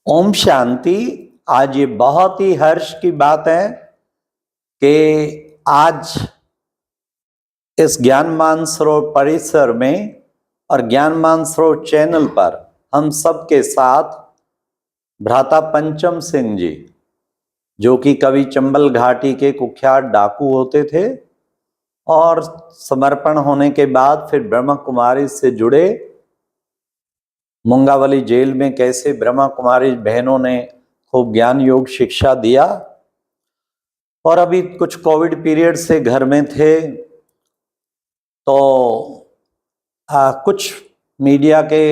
ओम शांति। आज ये बहुत ही हर्ष की बात है कि आज इस ज्ञान मानसरोवर परिसर में और ज्ञान मानसरोवर चैनल पर हम सब के साथ भ्राता पंचम सिंह जी, जो कि कवि चंबल घाटी के कुख्यात डाकू होते थे और समर्पण होने के बाद फिर ब्रह्मा कुमारी से जुड़े, मुंगावली जेल में कैसे ब्रह्मा कुमारी बहनों ने खूब ज्ञान योग शिक्षा दिया, और अभी कुछ कोविड पीरियड से घर में थे तो कुछ मीडिया के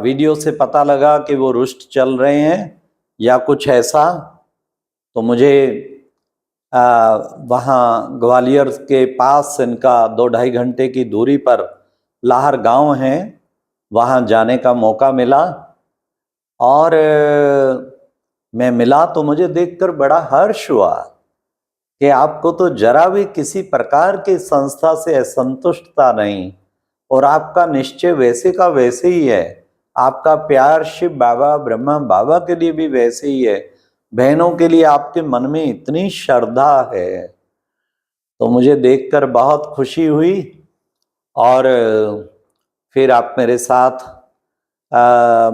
वीडियो से पता लगा कि वो रुष्ट चल रहे हैं या कुछ ऐसा। तो मुझे वहाँ ग्वालियर के पास इनका 2-2.5 घंटे की दूरी पर लाहर गांव है, वहाँ जाने का मौका मिला और मैं मिला तो मुझे देखकर बड़ा हर्ष हुआ कि आपको तो जरा भी किसी प्रकार की संस्था से असंतुष्टता नहीं, और आपका निश्चय वैसे का वैसे ही है। आपका प्यार शिव बाबा ब्रह्मा बाबा के लिए भी वैसे ही है। बहनों के लिए आपके मन में इतनी श्रद्धा है, तो मुझे देखकर बहुत खुशी हुई। और फिर आप मेरे साथ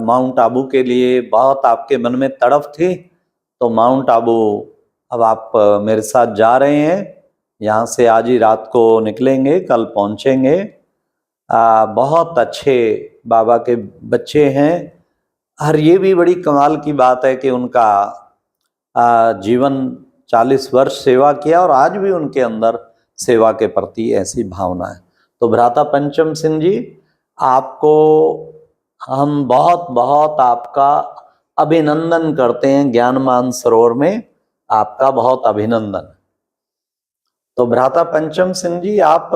माउंट आबू के लिए बहुत आपके मन में तड़फ थी, तो माउंट आबू अब आप मेरे साथ जा रहे हैं। यहाँ से आज ही रात को निकलेंगे, कल पहुँचेंगे। बहुत अच्छे बाबा के बच्चे हैं। और ये भी बड़ी कमाल की बात है कि उनका जीवन 40 वर्ष सेवा किया और आज भी उनके अंदर सेवा के प्रति ऐसी भावना है। तो भ्राता पंचम सिंह जी, आपको हम बहुत बहुत आपका अभिनंदन करते हैं। ज्ञान मानसरोवर में आपका बहुत अभिनंदन। तो भ्राता पंचम सिंह जी, आप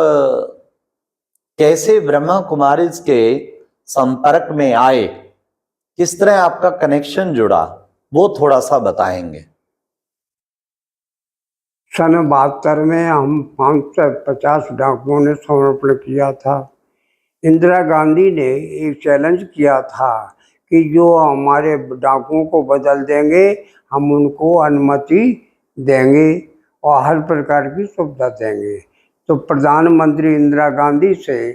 कैसे ब्रह्मा कुमारी के संपर्क में आए, किस तरह आपका कनेक्शन जुड़ा, वो थोड़ा सा बताएंगे। सन 72 में हम 550 डाकुओं ने समर्पण किया था। इंदिरा गांधी ने एक चैलेंज किया था कि जो हमारे डाकुओं को बदल देंगे हम उनको अनुमति देंगे और हर प्रकार की सुविधा देंगे। तो प्रधानमंत्री इंदिरा गांधी से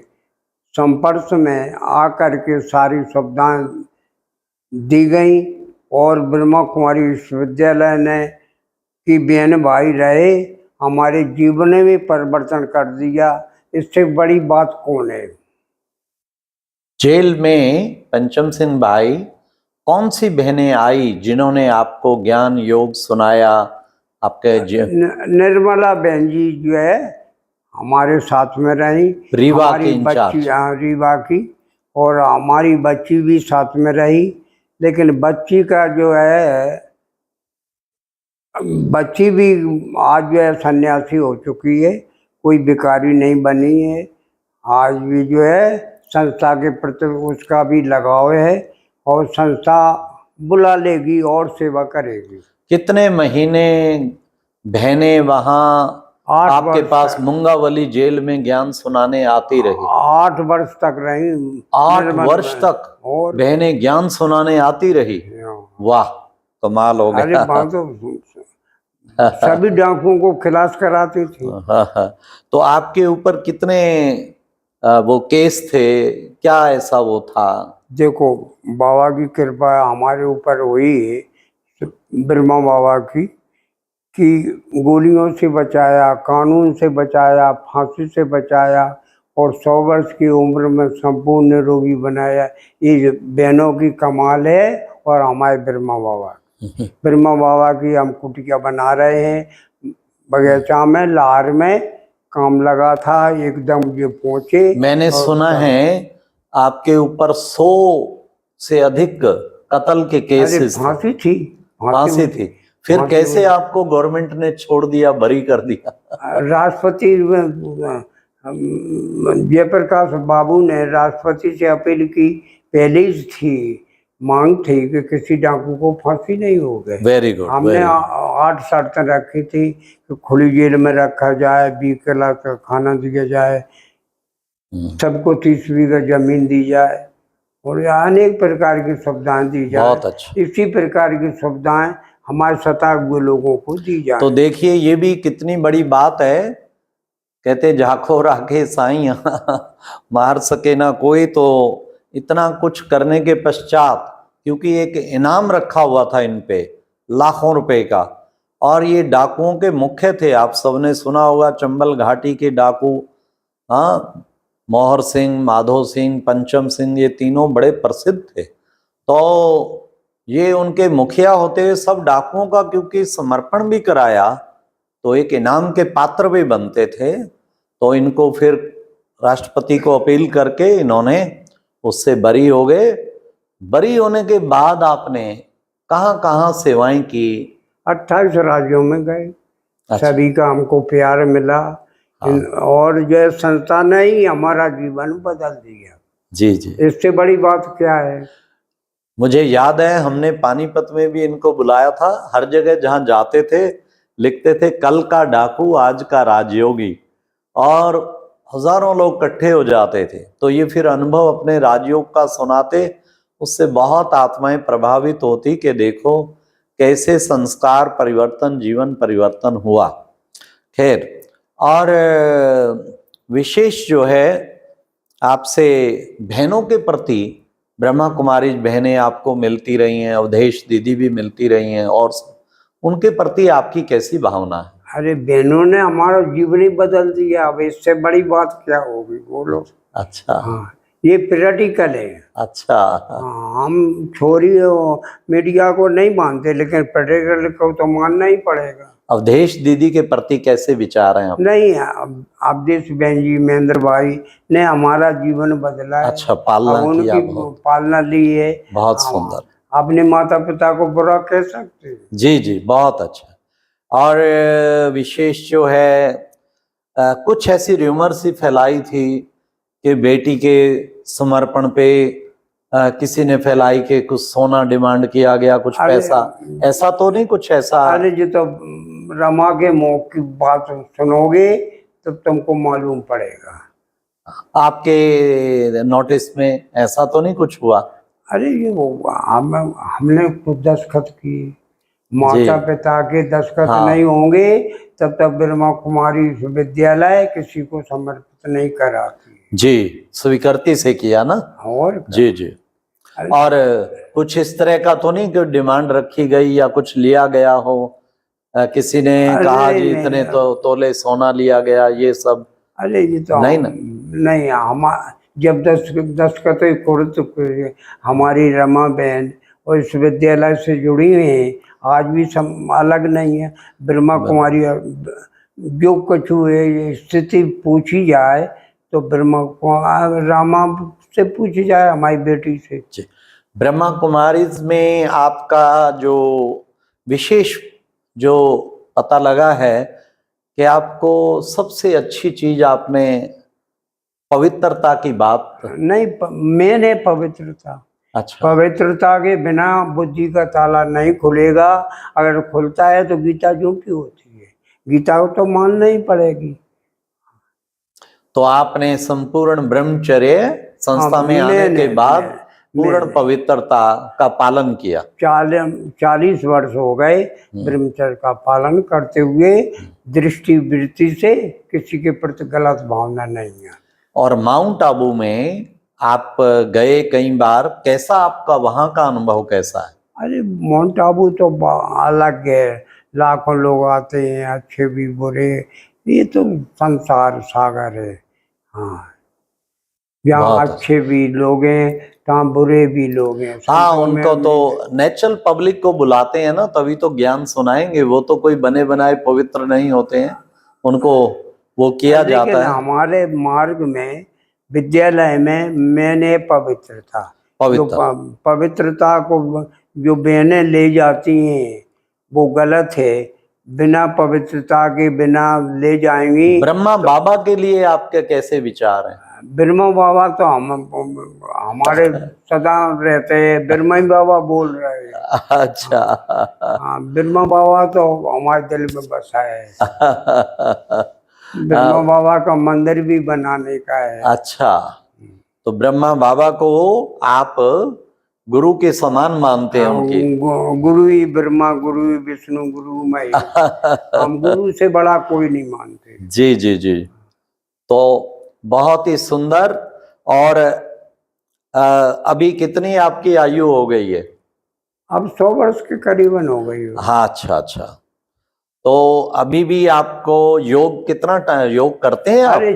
संपर्क में आकर के सारी सुविधाएं दी गई और ब्रह्मा कुमारी विश्वविद्यालय ने कि बहन भाई रहे, हमारे जीवन में परिवर्तन कर दिया। इससे बड़ी बात कौन है। जेल में पंचम सिंह भाई, कौन सी बहनें आई जिन्होंने आपको ज्ञान योग सुनाया? आपके निर्मला बहन जी जो है हमारे साथ में रही, रीवा की इंचार्ज, रीवा की, और हमारी बच्ची भी साथ में रही। लेकिन बच्ची का जो है, बच्ची भी आज जो है सन्यासी हो चुकी है, कोई भिखारी नहीं बनी है। आज भी जो है संस्था के प्रति उसका भी लगाव है और संस्था बुला लेगी और सेवा करेगी। कितने महीने बहनें वहाँ आपके पास मुंगावली जेल में ज्ञान सुनाने आती रही? 8 वर्ष तक रही। 8 वर्ष तक और बहनें ज्ञान सुनाने आती रही। वाह, कमाल हो गया। अरे तो सभी डाकुओं को खिलास कराती थी। तो आपके ऊपर कितने वो केस थे, क्या ऐसा वो था? देखो, बाबा की कृपा हमारे ऊपर हुई, ब्रह्मा बाबा की, कि गोलियों से बचाया, कानून से बचाया, फांसी से बचाया और 100 वर्ष की उम्र में संपूर्ण निरोगी बनाया। ये बहनों की कमाल है और हमारे ब्रह्मा बाबा ब्रह्मा बाबा की हम कुटिया बना रहे हैं बगीचा में, लाहौर में काम लगा था, एकदम ये पहुंचे। मैंने सुना है आपके ऊपर 100 से अधिक कत्ल के केसेस। फांसी थी, फांसी थी। फिर कैसे आपको गवर्नमेंट ने छोड़ दिया, बरी कर दिया? राष्ट्रपति जयप्रकाश बाबू ने राष्ट्रपति से अपील की, पहले ही थी मांग थी कि किसी डाकू को फांसी नहीं हो गए। Very good. हमने 8 शर्तें रखी थी कि खुली जेल में रखा जाए, 20 किलो का खाना दिया जाए, सबको 30 बीघा जमीन दी जाए और अनेक प्रकार की सुविधाएं दी जाए। बहुत अच्छा। इसी प्रकार की सुविधाएं हमारे सताए हुए लोगों को दी जाए। तो देखिए ये भी कितनी बड़ी बात है। कहते झाको राखे साईं मार सके ना कोई। तो इतना कुछ करने के पश्चात, क्योंकि एक इनाम रखा हुआ था इन पे लाखों रुपए का, और ये डाकुओं के मुख्य थे। आप सबने सुना होगा चंबल घाटी के डाकू, हाँ, मोहर सिंह, माधो सिंह, पंचम सिंह, ये तीनों बड़े प्रसिद्ध थे। तो ये उनके मुखिया होते हुए सब डाकुओं का क्योंकि समर्पण भी कराया, तो एक इनाम के पात्र भी बनते थे। तो इनको फिर राष्ट्रपति को अपील करके इन्होंने उससे बरी हो गए। बरी होने के बाद आपने कहाँ कहाँ सेवाएं की? 28 राज्यों में गए। अच्छा। सभी का हमको प्यार मिला। हाँ। और जो संस्था ने ही हमारा जीवन बदल दिया। जी जी। इससे बड़ी बात क्या है। मुझे याद है हमने पानीपत में भी इनको बुलाया था। हर जगह जहां जाते थे लिखते थे कल का डाकू आज का राजयोगी, और हजारों लोग इकट्ठे हो जाते थे। तो ये फिर अनुभव अपने राजयोग का सुनाते, उससे बहुत आत्माएं प्रभावित होती कि देखो कैसे संस्कार परिवर्तन, जीवन परिवर्तन हुआ। खैर, और विशेष जो है आपसे बहनों के प्रति, ब्रह्मा कुमारी बहनें आपको मिलती रही हैं, अवधेश दीदी भी मिलती रही हैं, और उनके प्रति आपकी कैसी भावना है? अरे बहनों ने हमारा जीवन ही बदल दिया। अब इससे बड़ी बात क्या होगी बोलो। अच्छा। हाँ, ये प्रैक्टिकल है। अच्छा। हाँ, हम छोरी और मीडिया को नहीं मानते, लेकिन प्रैक्टिकल को तो मानना ही पड़ेगा। अवधेश दीदी के प्रति कैसे विचार हैं आप? नहीं, अवधेश बहन जी, महेंद्र भाई ने हमारा जीवन बदला है। अच्छा, पालना अब किया, उनकी बहुत पालना ली है। बहुत सुंदर। अपने माता पिता को बुरा कह सकते हैं? जी जी, बहुत अच्छा। और विशेष जो है कुछ ऐसी र्यूमर सी फैलाई थी कि बेटी के समर्पण पे किसी ने फैलाई कि कुछ सोना डिमांड किया गया, कुछ पैसा, ऐसा तो नहीं कुछ ऐसा? अरे जी, तो रमा के मुंह की बात सुनोगे तो तुमको मालूम पड़ेगा। आपके नोटिस में ऐसा तो नहीं कुछ हुआ? अरे ये वो हमने खुद दस्तखत किए। माता पिता के दस्तखत नहीं होंगे तब तक ब्रह्मा कुमारी विश्वविद्यालय किसी को समर्पित नहीं कराती। जी, स्वीकृति से किया ना? और जी जी। और कुछ इस तरह का तो नहीं कि डिमांड रखी गई या कुछ लिया गया हो, किसी ने कहा जी इतने तो तोले सोना लिया गया, ये सब? अरे ये तो नहीं ना? नहीं, हम जब दस्तखत खुद हमारी रमा बहन और विश्वविद्यालय से जुड़ी हुई हैं, आज भी सब अलग नहीं है। ब्रह्मा कुमारी जो कुछ हुए स्थिति पूछी जाए तो रामा से पूछी जाए, हमारी बेटी से। ब्रह्मा कुमारी में आपका जो विशेष जो पता लगा है कि आपको सबसे अच्छी चीज आपने पवित्रता की बात? नहीं, मैंने पवित्रता। अच्छा। पवित्रता के बिना बुद्धि का ताला नहीं खुलेगा। अगर खुलता है तो गीता जो की होती है, गीता को तो मानना ही पड़ेगी। तो आपने संपूर्ण ब्रह्मचर्य संस्था में आने के बाद पूर्ण पवित्रता का पालन किया? 40 वर्ष हो गए ब्रह्मचर्य का पालन करते हुए। दृष्टि वृत्ति से किसी के प्रति गलत भावना नहीं है। और माउंट आबू में आप गए कई बार, कैसा आपका वहां का अनुभव कैसा है? अरे माउंट आबू तो अलग है। लाखों लोग आते हैं, अच्छे भी बुरे। ये तो संसार सागर है। हाँ, यहाँ अच्छे भी लोग हैं, तहाँ बुरे भी लोग हैं। हाँ, उनको तो नेचुरल पब्लिक को बुलाते हैं ना, तभी तो ज्ञान सुनाएंगे। वो तो कोई बने बनाए पवित्र नहीं होते हैं, उनको वो किया जाता है। हमारे मार्ग में, विद्यालय में मैंने पवित्रता को जो बहनें ले जाती हैं वो गलत है। बिना पवित्रता के बिना ले जाएंगी। ब्रह्मा बाबा के लिए आपके कैसे विचार हैं? ब्रह्मा बाबा तो हमारे सदा रहते हैं। ब्रह्मा ही बाबा बोल रहे हैं। अच्छा। हाँ, ब्रह्मा बाबा तो हमारे दिल में बसा है। ब्रह्मा बाबा का मंदिर भी बनाने का है। अच्छा। तो ब्रह्मा बाबा को आप गुरु के समान मानते हैं उनकी। गुरु ही ब्रह्मा, गुरु ही विष्णु, गुरु मैं, हम गुरु से बड़ा कोई नहीं मानते। जी जी जी। तो बहुत ही सुंदर। और अभी कितनी आपकी आयु हो गई है? अब 100 वर्ष के करीबन हो गई हो। हाँ, अच्छा अच्छा। तो अभी भी आपको योग कितना योग करते हैं आप? अरे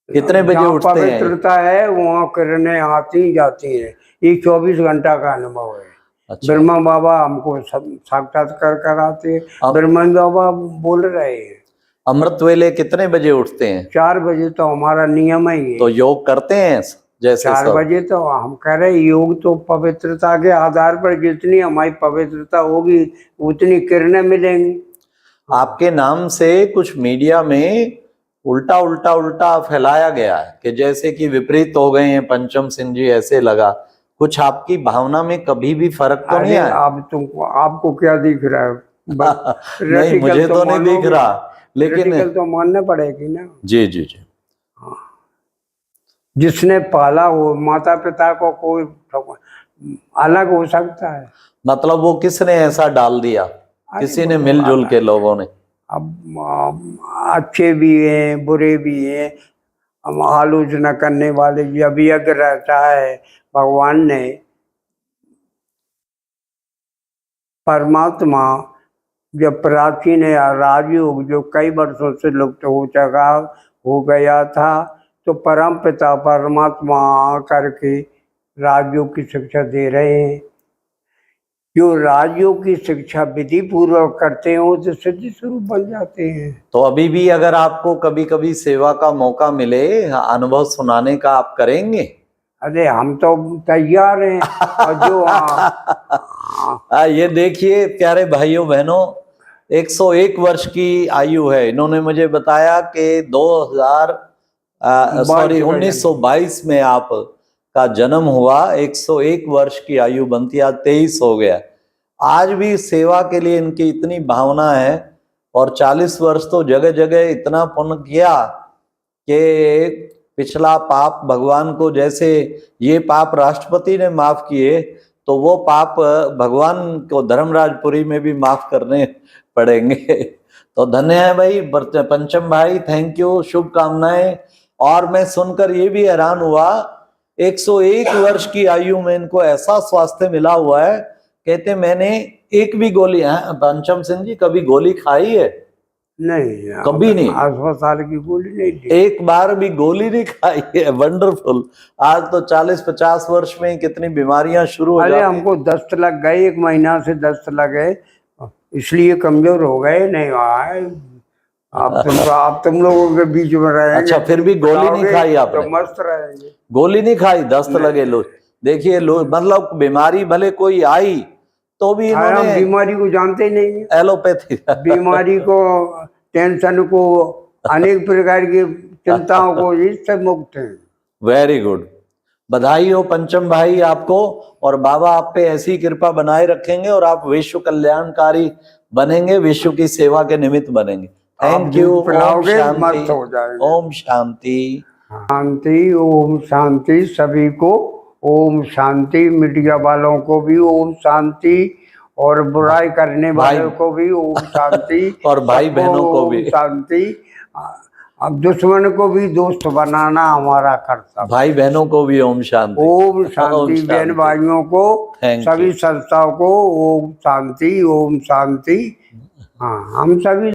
कितने बजे उठते हैं? पवित्रता है वहाँ किरणें आती जाती है, ये 24 घंटा का अनुभव है। अच्छा। ब्रह्मा बाबा हमको सब साक्षात्कार कराते हैं। ब्रह्मा बाबा बोल रहे हैं। अमृत वेले कितने बजे उठते हैं? 4 बजे तो हमारा नियम ही है। तो योग करते हैं जैसे 4 बजे तो हम कह रहे योग तो पवित्रता के आधार पर जितनी हमारी पवित्रता होगी उतनी किरणें मिलेंगी। आपके नाम से कुछ मीडिया में उल्टा उल्टा उल्टा फैलाया गया है कि जैसे कि विपरीत हो गए हैं पंचम सिंह जी, ऐसे लगा। कुछ आपकी भावना में कभी भी फर्क तो नहीं आया? अब तुमको आपको क्या दिख रहा है? नहीं, मुझे तो नहीं दिख रहा, लेकिन तो मानना पड़ेगी ना। जी जी जी। जिसने पाला वो माता पिता को कोई अलग हो सकता है। मतलब वो किसने ऐसा डाल दिया? किसी ने मिलजुल के, लोगों ने। अब अच्छे भी हैं बुरे भी हैं, हम आलोचना करने वाले भी। अभी अगर रहता है भगवान ने परमात्मा जब प्राचीन राजयोग जो कई वर्षों से लुप्त हो गया था, तो परम पिता परमात्मा करके राजयोग की शिक्षा दे रहे हैं। जो राजयोग की शिक्षा विधि पूर्वक करते हो तो सिद्धि स्वरूप बन जाते हैं। तो अभी भी अगर आपको कभी कभी सेवा का मौका मिले, अनुभव सुनाने का, आप करेंगे? अरे हम तो तैयार हैं। और जो ये देखिए प्यारे भाइयों बहनों, 101 वर्ष की आयु है। इन्होंने मुझे बताया कि 1922 में आप का जन्म हुआ। 101 वर्ष की आयु बनती, आज 23 हो गया। आज भी सेवा के लिए इनकी इतनी भावना है। और 40 वर्ष तो जगह जगह इतना पुण्य किया कि पिछला पाप भगवान को, जैसे ये पाप राष्ट्रपति ने माफ किए, तो वो पाप भगवान को धर्मराजपुरी में भी माफ करने पड़ेंगे। तो धन्य है भाई पंचम भाई, थैंक यू, शुभकामनाएं। और मैं सुनकर ये भी हैरान हुआ, 101 वर्ष की आयु में इनको ऐसा स्वास्थ्य मिला हुआ है। कहते मैंने एक भी गोली, पंचम सिंह जी, कभी गोली खाई है? नहीं, कभी नहीं। अस्पताल की गोली नहीं ली, एक बार भी गोली नहीं खाई है। वंडरफुल। आज तो 40-50 वर्ष में कितनी बीमारियां शुरू हो जाती। अरे हमको दस्त लग गए, 1 महीना से दस्त लगे, इसलिए कमजोर हो गए। नहीं आए आप तुम लोगों के बीच में रहेंगे। अच्छा, फिर भी गोली नहीं खाई आपने? तो मस्त रहेंगे। गोली नहीं खाई, दस्त लगे लो। देखिए मतलब बीमारी भले कोई आई तो भी इन्होंने बीमारी को जानते ही नहीं, एलोपैथी बीमारी को, टेंशन को, अनेक प्रकार की चिंताओं को, इससे मुक्त हैं। वेरी गुड, बधाई हो पंचम भाई आपको। और बाबा आप पे ऐसी कृपा बनाए रखेंगे और आप विश्व कल्याणकारी बनेंगे, विश्व की सेवा के निमित्त बनेंगे। Thank you. ओम शांति। ओम शांति। शांति, ओम शांति सभी को। ओम शांति। मीडिया वालों को भी ओम शांति, और बुराई करने वालों को भी ओम शांति। और भाई बहनों को भी शांति। अब दुश्मन को भी दोस्त बनाना हमारा कर्तव्य। भाई बहनों को भी ओम शांति। ओम शांति। बहन भाइयों को, सभी संस्थाओं को ओम शांति, ओम शांति। हाँ, हम सभी